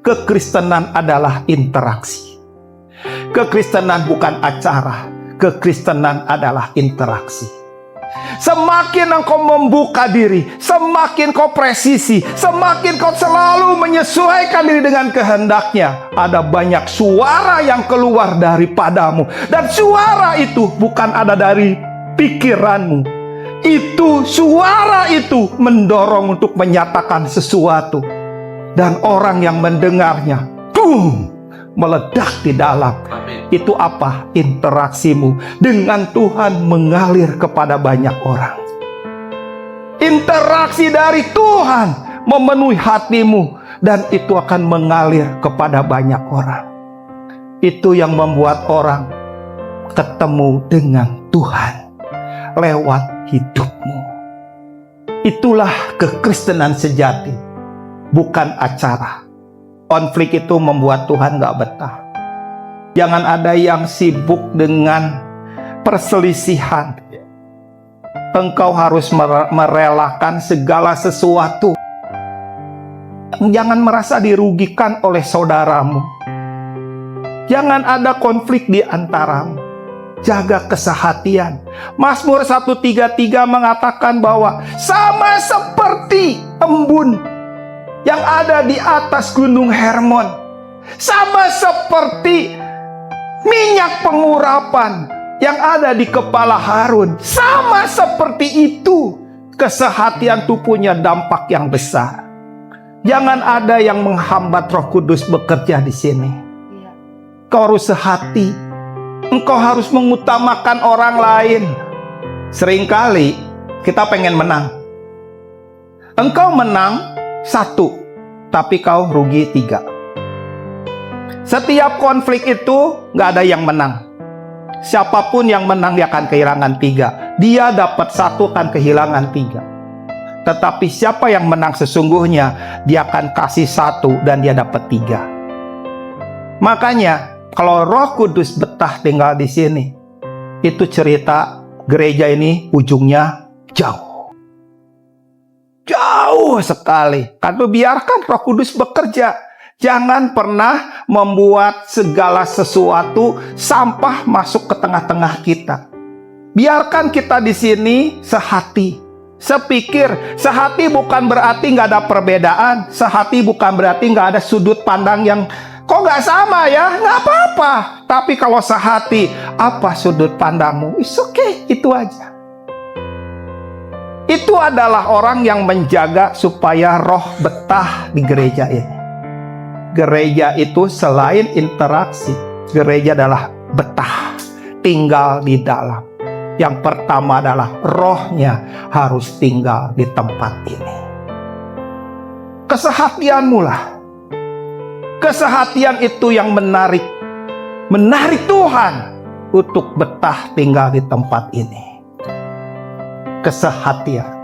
Kekristenan adalah interaksi. Kekristenan bukan acara. Kekristenan adalah interaksi. Semakin engkau membuka diri, semakin kau presisi, semakin kau selalu menyesuaikan diri dengan kehendaknya, ada banyak suara yang keluar daripadamu. Dan suara itu bukan ada dari pikiranmu. Suara itu mendorong untuk menyatakan sesuatu. Dan orang yang mendengarnya, boom, meledak di dalam. Amin. Itu apa? Interaksimu dengan Tuhan mengalir kepada banyak orang. Interaksi dari Tuhan memenuhi hatimu, dan itu akan mengalir kepada banyak orang. Itu yang membuat orang ketemu dengan Tuhan lewat hidupmu. Itulah kekristenan sejati, bukan acara. Konflik itu membuat Tuhan gak betah. Jangan ada yang sibuk dengan perselisihan. Engkau harus merelakan segala sesuatu. Jangan merasa dirugikan oleh saudaramu. Jangan ada konflik di antaramu. Jaga kesehatian. Mazmur 133 mengatakan bahwa sama seperti embun yang ada di atas gunung Hermon, sama seperti minyak pengurapan yang ada di kepala Harun, sama seperti itu kesehatian itu punya dampak yang besar. Jangan ada yang menghambat Roh Kudus bekerja di sini. Kau harus sehati. Engkau harus mengutamakan orang lain. Seringkali kita pengen menang. Engkau menang 1, tapi kau rugi 3. Setiap konflik itu gak ada yang menang. Siapapun yang menang dia akan kehilangan 3. Dia dapat 1 akan kehilangan 3. Tetapi siapa yang menang sesungguhnya, dia akan kasih 1 dan dia dapat 3. Makanya kalau Roh Kudus betah tinggal di sini, itu cerita gereja ini ujungnya jauh. Jauh sekali. Karena biarkan Roh Kudus bekerja. Jangan pernah membuat segala sesuatu sampah masuk ke tengah-tengah kita. Biarkan kita di sini sehati, sepikir. Sehati bukan berarti nggak ada perbedaan. Sehati bukan berarti nggak ada sudut pandang yang kok nggak sama ya, nggak apa-apa. Tapi kalau sehati, apa sudut pandangmu? It's okay, itu aja. Itu adalah orang yang menjaga supaya roh betah di gereja ini. Gereja itu selain interaksi, gereja adalah betah, tinggal di dalam. Yang pertama adalah rohnya harus tinggal di tempat ini. Kesehatianmu lah. Kesehatian itu yang menarik Tuhan untuk betah tinggal di tempat ini. Kesehatian.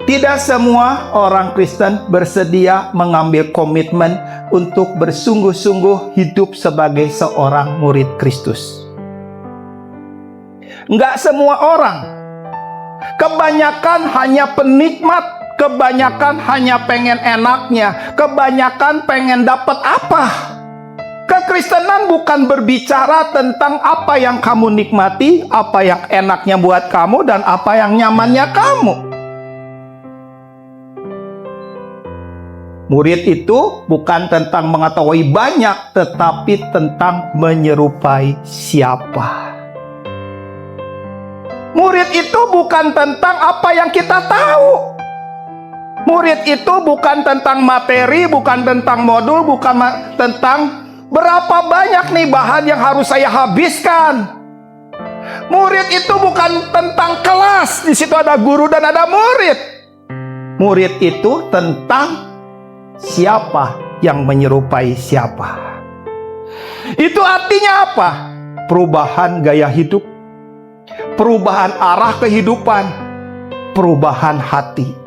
Tidak semua orang Kristen bersedia mengambil komitmen untuk bersungguh-sungguh hidup sebagai seorang murid Kristus. Enggak semua orang. Kebanyakan hanya penikmat, kebanyakan hanya pengen enaknya, kebanyakan pengen dapat apa. Kekristenan bukan berbicara tentang apa yang kamu nikmati, apa yang enaknya buat kamu, dan apa yang nyamannya kamu. Murid itu bukan tentang mengetahui banyak, tetapi tentang menyerupai siapa. Murid itu bukan tentang apa yang kita tahu. Murid itu bukan tentang materi, bukan tentang modul, bukan tentang berapa banyak nih bahan yang harus saya habiskan. Murid itu bukan tentang kelas, di situ ada guru dan ada murid. Murid itu tentang siapa yang menyerupai siapa. Itu artinya apa? Perubahan gaya hidup, perubahan arah kehidupan, perubahan hati.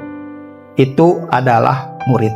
Itu adalah murid.